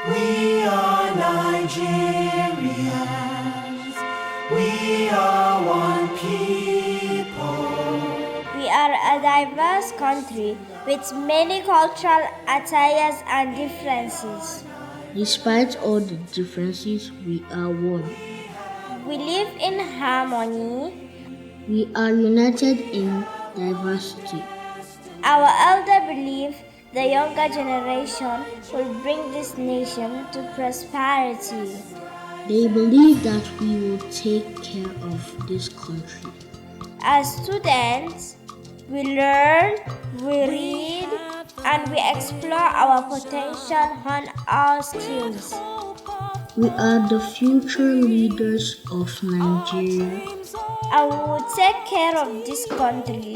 We are Nigerians. We are one people. We are a diverse country with many cultural attires and differences. Despite all the differences, we are one. We live in harmony. We are united in diversity. Our elder believe the younger generation will bring this nation to prosperity. They believe that we will take care of this country. As students, we learn, we read, and we explore our potential and our skills. We are the future leaders of Nigeria. And we will take care of this country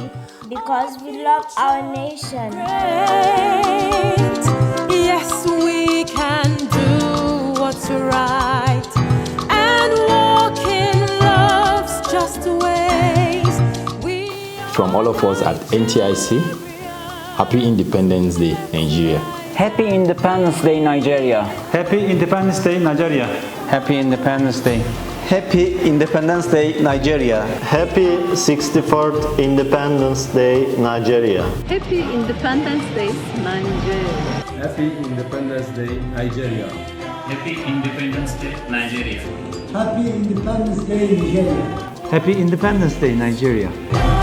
because we love our nation. Yes, we can do what's right and walk in love's just ways. From all of us at NTIC, Happy Independence Day, Nigeria. Happy Independence Day, Nigeria. Happy Independence Day, Nigeria. Happy Independence Day. Happy Independence Day, Nigeria. Happy 64th Independence Day, Nigeria. Happy Independence Day, Nigeria. Happy Independence Day, Nigeria. Happy Independence Day, Nigeria. Happy Independence Day, Nigeria. Happy Independence Day, Nigeria.